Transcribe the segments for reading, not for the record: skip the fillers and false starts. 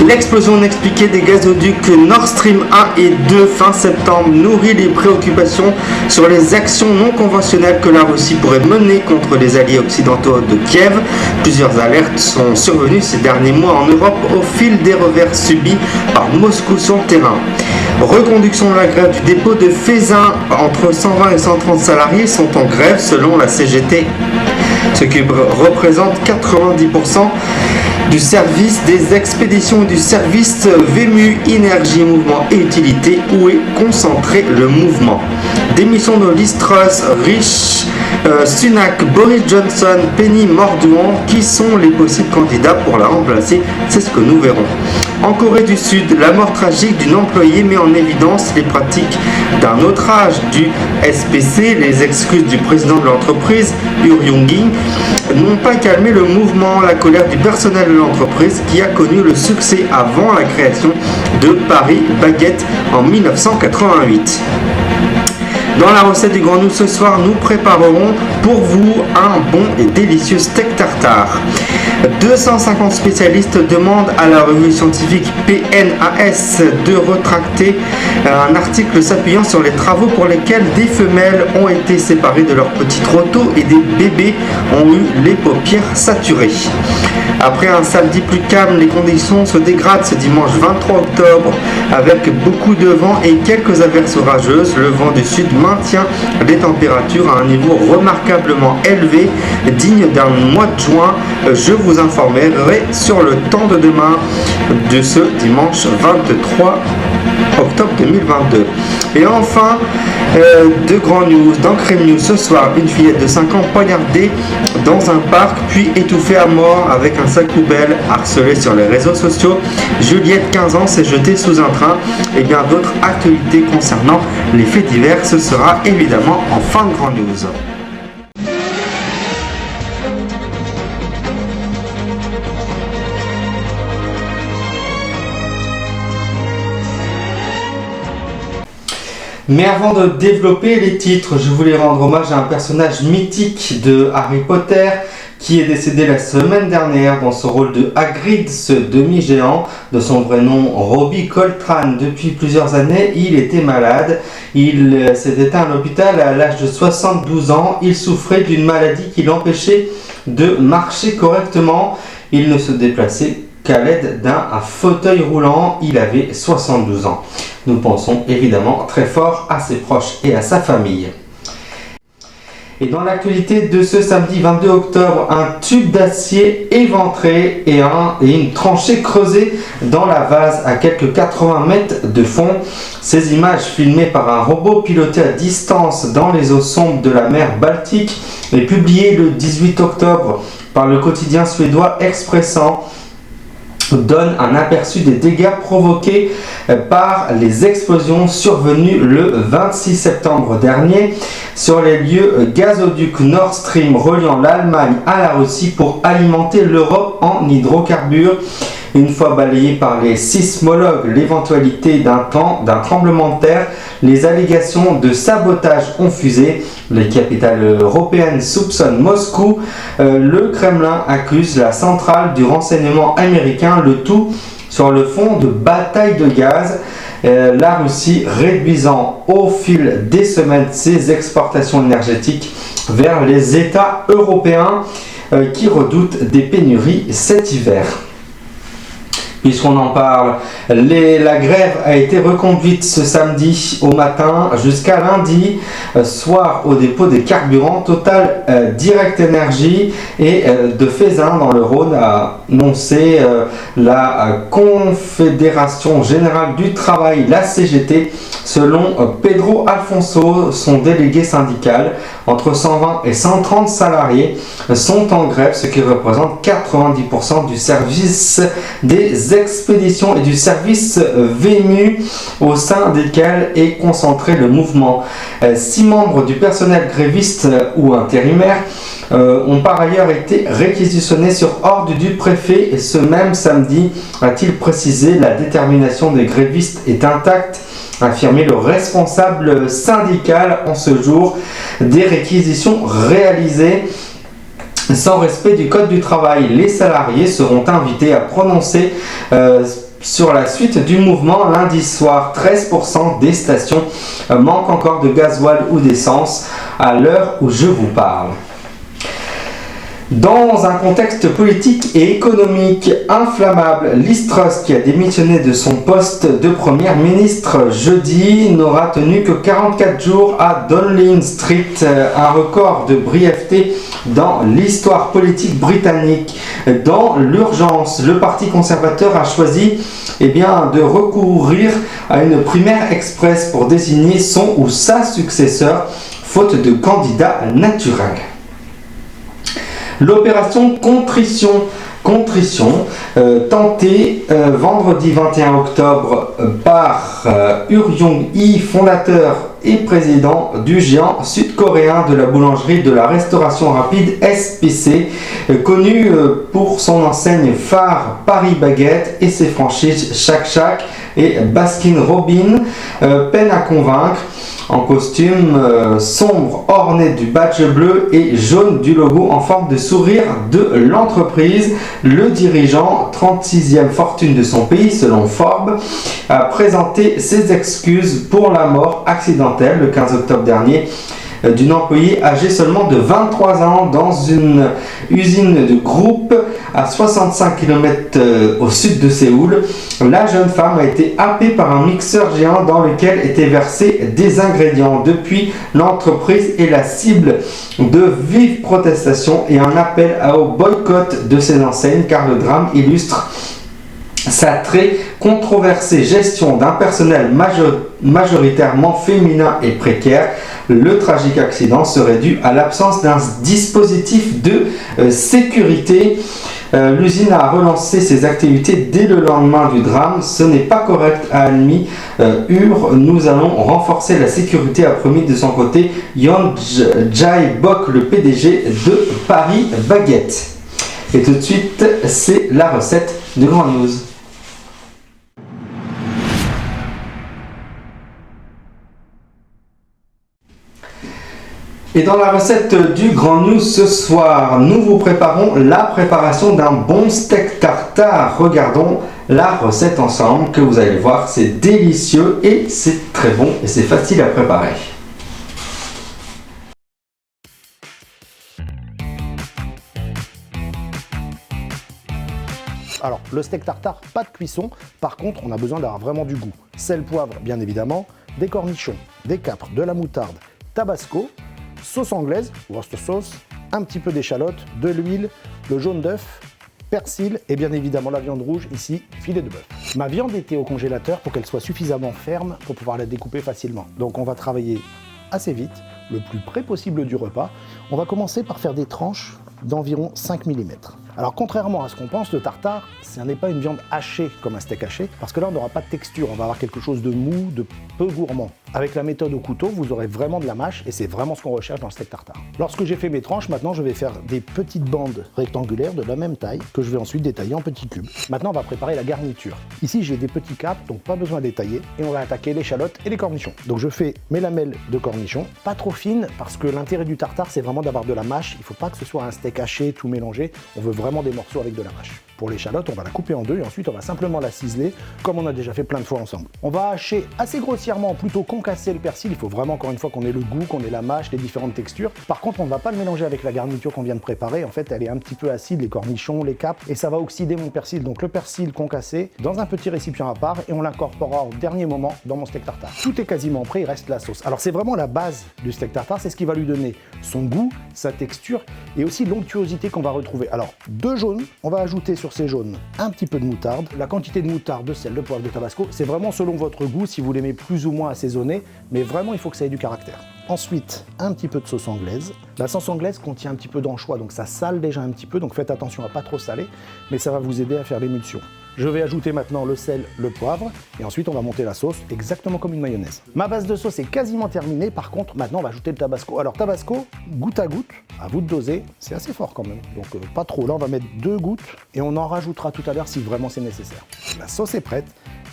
L'explosion inexpliquée des gazoducs Nord Stream 1 et 2 fin septembre nourrit les préoccupations sur les actions non conventionnelles que la Russie pourrait mener contre les alliés occidentaux de Kiev. Plusieurs alertes sont survenues ces derniers mois en Europe au fil des revers subis par Moscou sur le terrain. Reconduction de la grève du dépôt de Feyzin. Entre 120 et 130 salariés sont en grève selon la CGT, ce qui représente 90% du service des expéditions et du service VMU, énergie, mouvement et utilité, où est concentré le mouvement. Démission de Liz Truss, Rishi Sunak, Boris Johnson, Penny Mordaunt, qui sont les possibles candidats pour la remplacer, c'est ce que nous verrons. En Corée du Sud, la mort tragique d'une employée met en évidence les pratiques d'un autre âge du SPC. Les excuses du président de l'entreprise, Ur Young-in, n'ont pas calmé le mouvement, la colère du personnel de l'entreprise qui a connu le succès avant la création de Paris Baguette en 1988. Dans la recette du Grand Nous ce soir, nous préparerons pour vous un bon et délicieux steak tartare. 250 spécialistes demandent à la revue scientifique PNAS de retracter un article s'appuyant sur les travaux pour lesquels des femelles ont été séparées de leurs petits trotteaux et des bébés ont eu les paupières saturées. Après un samedi plus calme, les conditions se dégradent ce dimanche 23 octobre avec beaucoup de vent et quelques averses orageuses. Le vent du sud maintient les températures à un niveau remarquablement élevé, digne d'un mois de juin. Je vous informerai sur le temps de demain de ce dimanche 23 octobre 2022. Et enfin, de grands news, dans Crème News ce soir, une fillette de 5 ans poignardée dans un parc puis étouffée à mort avec un sac poubelle, harcelée sur les réseaux sociaux. Juliette, 15 ans, s'est jetée sous un train. Et bien d'autres actualités concernant les faits divers, ce sera évidemment en fin de Grand News. Mais avant de développer les titres, je voulais rendre hommage à un personnage mythique de Harry Potter qui est décédé la semaine dernière dans son rôle de Hagrid, ce demi-géant, de son vrai nom Robbie Coltrane. Depuis plusieurs années, il était malade. Il s'est éteint à l'hôpital à l'âge de 72 ans. Il souffrait d'une maladie qui l'empêchait de marcher correctement. Il ne se déplaçait qu'à l'aide d'un fauteuil roulant. Il avait 72 ans. Nous pensons évidemment très fort à ses proches et à sa famille. Et dans l'actualité de ce samedi 22 octobre, un tube d'acier éventré et une tranchée creusée dans la vase à quelques 80 mètres de fond. Ces images filmées par un robot piloté à distance dans les eaux sombres de la mer Baltique et publiées le 18 octobre par le quotidien suédois Expressen donne un aperçu des dégâts provoqués par les explosions survenues le 26 septembre dernier sur les lieux gazoducs Nord Stream reliant l'Allemagne à la Russie pour alimenter l'Europe en hydrocarbures. Une fois balayée par les sismologues l'éventualité d'un tremblement de terre, les allégations de sabotage ont fusé. Les capitales européennes soupçonnent Moscou. Le Kremlin accuse la centrale du renseignement américain, le tout sur le fond de bataille de gaz. La Russie réduisant au fil des semaines ses exportations énergétiques vers les États européens qui redoutent des pénuries cet hiver. Puisqu'on en parle, la grève a été reconduite ce samedi au matin jusqu'à lundi soir au dépôt des carburants. Total Direct Énergie et de Feyzin dans le Rhône a annoncé la Confédération Générale du Travail, la CGT. Selon Pedro Alfonso, son délégué syndical, entre 120 et 130 salariés sont en grève, ce qui représente 90% du service des expéditions et du service VMU au sein desquels est concentré le mouvement. 6 membres du personnel gréviste ou intérimaire ont par ailleurs été réquisitionnés sur ordre du préfet et ce même samedi, a-t-il précisé, la détermination des grévistes est intacte, a affirmé le responsable syndical en ce jour des réquisitions réalisées sans respect du code du travail. Les salariés seront invités à prononcer Sur la suite du mouvement, lundi soir, 13% des stations manquent encore de gasoil ou d'essence à l'heure où je vous parle. Dans un contexte politique et économique inflammable, Liz Truss, qui a démissionné de son poste de première ministre jeudi, n'aura tenu que 44 jours à Downing Street, un record de brièveté dans l'histoire politique britannique. Dans l'urgence, le Parti conservateur a choisi de recourir à une primaire express pour désigner son ou sa successeur, faute de candidat naturel. L'opération Contrition, tentée vendredi 21 octobre par Ur Jong-hee, fondateur et président du géant sud-coréen de la boulangerie de la restauration rapide SPC, connu pour son enseigne phare Paris Baguette et ses franchises Shake Shack et Baskin Robbins, peine à convaincre. En costume sombre orné du badge bleu et jaune du logo en forme de sourire de l'entreprise, le dirigeant, 36e fortune de son pays selon Forbes, a présenté ses excuses pour la mort accidentelle le 15 octobre dernier d'une employée âgée seulement de 23 ans dans une usine de groupe à 65 km au sud de Séoul. La jeune femme a été happée par un mixeur géant dans lequel étaient versés des ingrédients. Depuis, l'entreprise est la cible de vives protestations et un appel au boycott de ses enseignes, car le drame illustre sa très controversée gestion d'un personnel majoritairement féminin et précaire. Le tragique accident serait dû à l'absence d'un dispositif de sécurité. L'usine a relancé ses activités dès le lendemain du drame. Ce n'est pas correct, a admis Ur. Nous allons renforcer la sécurité, a promis de son côté Yeon Jae-bok, le PDG de Paris Baguette. Et tout de suite, c'est la recette de Grand News. Et dans la recette du Grand News ce soir, nous vous préparons la préparation d'un bon steak tartare. Regardons la recette ensemble, que vous allez voir, c'est délicieux et c'est très bon et c'est facile à préparer. Alors, le steak tartare, pas de cuisson. Par contre, on a besoin d'avoir vraiment du goût. Sel, poivre, bien évidemment, des cornichons, des capres, de la moutarde, tabasco, sauce anglaise, Worcester sauce, un petit peu d'échalote, de l'huile, le jaune d'œuf, persil et bien évidemment la viande rouge, ici, filet de bœuf. Ma viande était au congélateur pour qu'elle soit suffisamment ferme pour pouvoir la découper facilement. Donc on va travailler assez vite, le plus près possible du repas. On va commencer par faire des tranches d'environ 5 mm. Alors contrairement à ce qu'on pense, le tartare, ce n'est pas une viande hachée comme un steak haché, parce que là on n'aura pas de texture, on va avoir quelque chose de mou, de peu gourmand. Avec la méthode au couteau, vous aurez vraiment de la mâche et c'est vraiment ce qu'on recherche dans le steak tartare. Lorsque j'ai fait mes tranches, maintenant je vais faire des petites bandes rectangulaires de la même taille que je vais ensuite détailler en petits cubes. Maintenant on va préparer la garniture. Ici j'ai des petits capes, donc pas besoin de détailler, et on va attaquer l'échalote et les cornichons. Donc je fais mes lamelles de cornichons, pas trop fines, parce que l'intérêt du tartare c'est vraiment d'avoir de la mâche, il ne faut pas que ce soit un steak haché tout mélangé, on veut vraiment des morceaux avec de la mâche. Pour l'échalote, on va la couper en deux et ensuite on va simplement la ciseler comme on a déjà fait plein de fois ensemble. On va hacher assez grossièrement, plutôt concasser le persil. Il faut vraiment encore une fois qu'on ait le goût, qu'on ait la mâche, les différentes textures. Par contre, on ne va pas le mélanger avec la garniture qu'on vient de préparer. En fait, elle est un petit peu acide, les cornichons, les capres, et ça va oxyder mon persil. Donc le persil concassé dans un petit récipient à part et on l'incorporera au dernier moment dans mon steak tartare. Tout est quasiment prêt, il reste la sauce. Alors c'est vraiment la base du steak tartare, c'est ce qui va lui donner son goût, sa texture et aussi l'onctuosité qu'on va retrouver. Alors deux jaunes, on va ajouter sur ces jaunes un petit peu de moutarde. La quantité de moutarde, de sel, de poivre, de tabasco, c'est vraiment selon votre goût, si vous l'aimez plus ou moins assaisonné, mais vraiment il faut que ça ait du caractère. Ensuite, un petit peu de sauce anglaise. La sauce anglaise contient un petit peu d'anchois, donc ça sale déjà un petit peu, donc faites attention à pas trop saler, mais ça va vous aider à faire l'émulsion. Je vais ajouter maintenant le sel, le poivre, et ensuite on va monter la sauce exactement comme une mayonnaise. Ma base de sauce est quasiment terminée, par contre maintenant on va ajouter le tabasco. Alors tabasco, goutte à goutte, à vous de doser, c'est assez fort quand même, donc pas trop. Là on va mettre 2 gouttes, et on en rajoutera tout à l'heure si vraiment c'est nécessaire. La sauce est prête,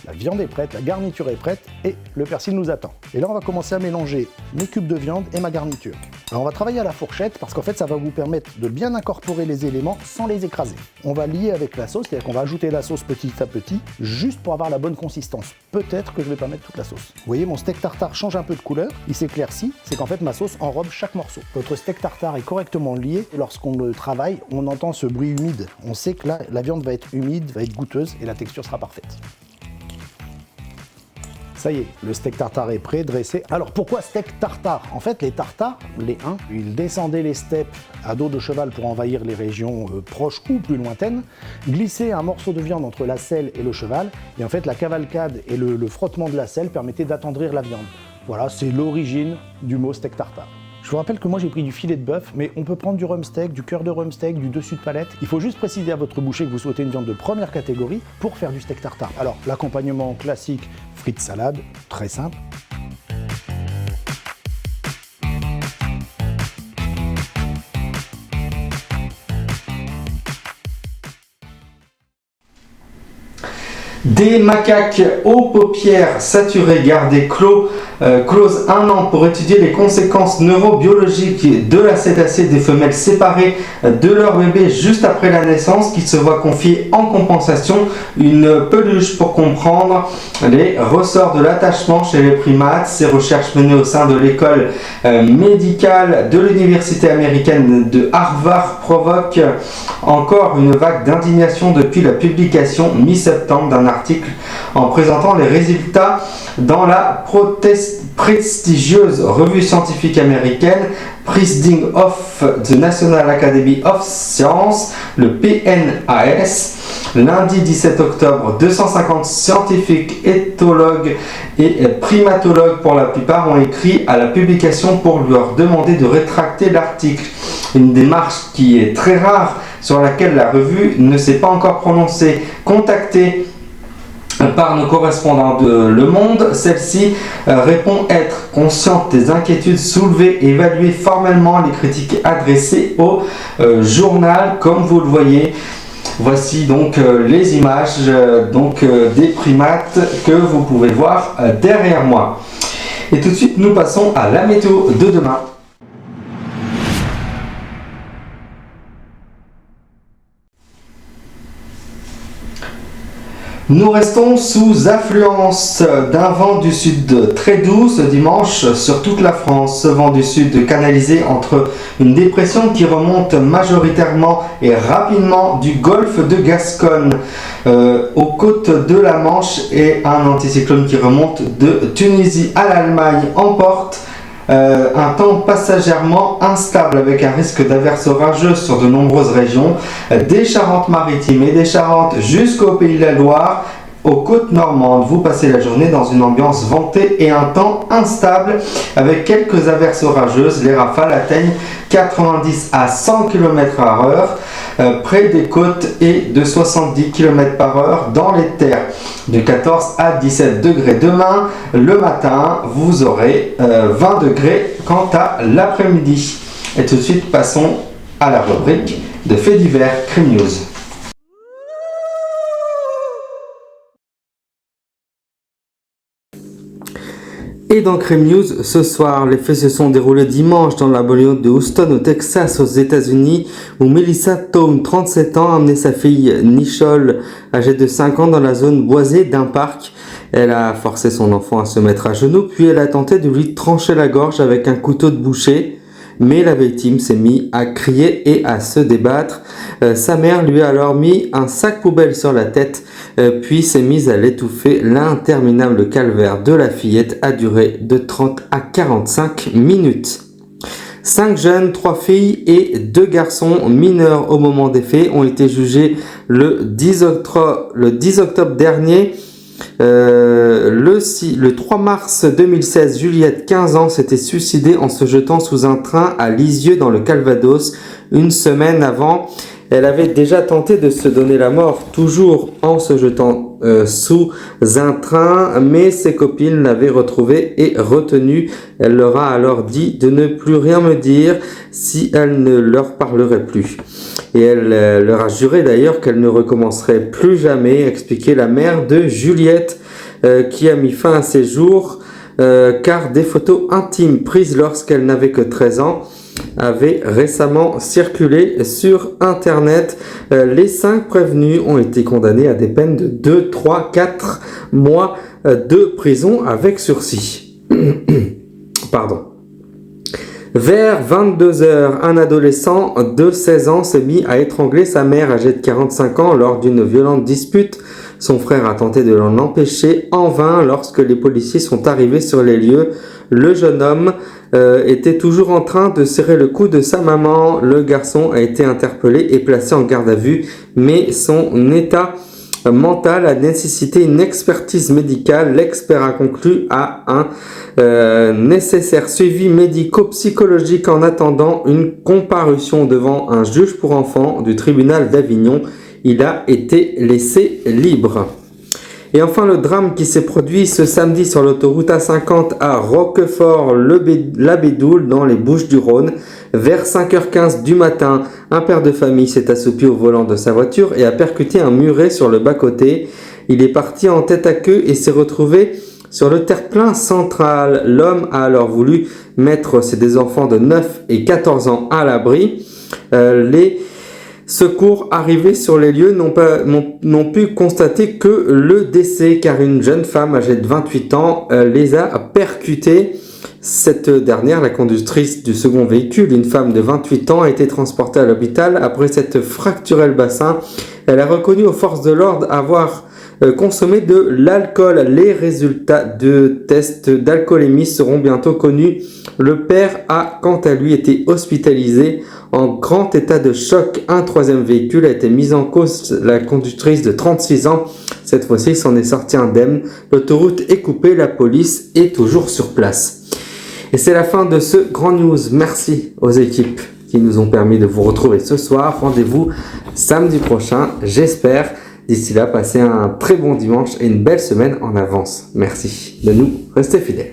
la viande est prête, la garniture est prête, et le persil nous attend. Et là on va commencer à mélanger mes cubes de viande et ma garniture. Alors on va travailler à la fourchette parce qu'en fait ça va vous permettre de bien incorporer les éléments sans les écraser. On va lier avec la sauce, c'est-à-dire qu'on va ajouter la sauce petit à petit, juste pour avoir la bonne consistance. Peut-être que je ne vais pas mettre toute la sauce. Vous voyez, mon steak tartare change un peu de couleur, il s'éclaircit, c'est qu'en fait ma sauce enrobe chaque morceau. Votre steak tartare est correctement lié, et lorsqu'on le travaille, on entend ce bruit humide. On sait que là, la viande va être humide, va être goûteuse, et la texture sera parfaite. Ça y est, le steak tartare est prêt, dressé. Alors pourquoi steak tartare? En fait, les tartares, les Huns, ils descendaient les steppes à dos de cheval pour envahir les régions proches ou plus lointaines, glissaient un morceau de viande entre la selle et le cheval, et en fait la cavalcade et le frottement de la selle permettaient d'attendrir la viande. Voilà, c'est l'origine du mot steak tartare. Je vous rappelle que moi j'ai pris du filet de bœuf, mais on peut prendre du rump steak, du cœur de rump steak, du dessus de palette. Il faut juste préciser à votre boucher que vous souhaitez une viande de première catégorie pour faire du steak tartare. Alors l'accompagnement classique, frites salade, très simple. Des macaques aux paupières saturées gardées closes 1 an pour étudier les conséquences neurobiologiques de la cétacée des femelles séparées de leur bébé juste après la naissance, qui se voit confier en compensation une peluche pour comprendre les ressorts de l'attachement chez les primates. Ces recherches menées au sein de l'école médicale de l'université américaine de Harvard provoquent encore une vague d'indignation depuis la publication mi-septembre d'un article en présentant les résultats dans la prestigieuse revue scientifique américaine Presiding of the National Academy of Sciences, le PNAS. Lundi 17 octobre, 250 scientifiques, éthologues et primatologues pour la plupart ont écrit à la publication pour leur demander de rétracter l'article. Une démarche qui est très rare, sur laquelle la revue ne s'est pas encore prononcée. Contactée par nos correspondants de Le Monde, celle-ci répond être consciente des inquiétudes soulevées et évaluer formellement les critiques adressées au journal. Comme vous le voyez, voici donc les images des primates que vous pouvez voir derrière moi. Et tout de suite, nous passons à la météo de demain. Nous restons sous influence d'un vent du sud très doux ce dimanche sur toute la France. Ce vent du sud canalisé entre une dépression qui remonte majoritairement et rapidement du golfe de Gascogne aux côtes de la Manche, et un anticyclone qui remonte de Tunisie à l'Allemagne emporte un temps passagèrement instable avec un risque d'averses orageuses sur de nombreuses régions, des Charentes-Maritimes et des Charentes jusqu'au Pays de la Loire, aux côtes normandes. Vous passez la journée dans une ambiance ventée et un temps instable avec quelques averses orageuses. Les rafales atteignent 90 à 100 km/h près des côtes et de 70 km/h dans les terres. De 14 à 17 degrés demain. Le matin, vous aurez 20 degrés quant à l'après-midi. Et tout de suite, passons à la rubrique de faits divers Crime News. Et dans Crime News, ce soir, les faits se sont déroulés dimanche dans la banlieue de Houston, au Texas, aux États-Unis, où Melissa Tome, 37 ans, a amené sa fille Nichole, âgée de 5 ans, dans la zone boisée d'un parc. Elle a forcé son enfant à se mettre à genoux, puis elle a tenté de lui trancher la gorge avec un couteau de boucher. Mais la victime s'est mise à crier et à se débattre. Sa mère lui a alors mis un sac poubelle sur la tête, puis s'est mise à l'étouffer. L'interminable calvaire de la fillette a duré de 30 à 45 minutes. 5 jeunes, 3 filles et 2 garçons mineurs au moment des faits ont été jugés le 10 octobre dernier. Le 3 mars 2016, Juliette, 15 ans, s'était suicidée en se jetant sous un train à Lisieux dans le Calvados. Une semaine avant, elle avait déjà tenté de se donner la mort, toujours en se jetant sous un train, mais ses copines l'avaient retrouvée et retenue. Elle leur a alors dit de ne plus rien me dire si elle ne leur parlerait plus. Et elle leur a juré d'ailleurs qu'elle ne recommencerait plus jamais, expliquait la mère de Juliette, qui a mis fin à ses jours car des photos intimes prises lorsqu'elle n'avait que 13 ans avait récemment circulé sur Internet. Les 5 prévenus ont été condamnés à des peines de 2, 3, 4 mois de prison avec sursis. Pardon. Vers 22 heures, un adolescent de 16 ans s'est mis à étrangler sa mère âgée de 45 ans lors d'une violente dispute. Son frère a tenté de l'en empêcher en vain lorsque les policiers sont arrivés sur les lieux. Le jeune homme était toujours en train de serrer le cou de sa maman. Le garçon a été interpellé et placé en garde à vue, mais son état mental a nécessité une expertise médicale. L'expert a conclu à un nécessaire suivi médico-psychologique en attendant une comparution devant un juge pour enfants du tribunal d'Avignon. Il a été laissé libre. Et enfin, le drame qui s'est produit ce samedi sur l'autoroute A50 à Roquefort-la-Bédoule dans les Bouches-du-Rhône. Vers 5h15 du matin, un père de famille s'est assoupi au volant de sa voiture et a percuté un muret sur le bas-côté. Il est parti en tête à queue et s'est retrouvé sur le terre-plein central. L'homme a alors voulu mettre ses deux enfants de 9 et 14 ans à l'abri. Les secours arrivés sur les lieux n'ont pu constater que le décès, car une jeune femme âgée de 28 ans les a percutés. Cette dernière, la conductrice du second véhicule, une femme de 28 ans, a été transportée à l'hôpital après s'être fracturé le bassin. Elle a reconnu aux forces de l'ordre avoir consommé de l'alcool. Les résultats de tests d'alcoolémie seront bientôt connus. Le père a quant à lui été hospitalisé en grand état de choc. Un troisième véhicule a été mis en cause, la conductrice de 36 ans. Cette fois-ci, s'en est sortie indemne. L'autoroute est coupée, la police est toujours sur place. Et c'est la fin de ce grand news. Merci aux équipes qui nous ont permis de vous retrouver ce soir. Rendez-vous samedi prochain, j'espère. D'ici là, passez un très bon dimanche et une belle semaine en avance. Merci de nous rester fidèles.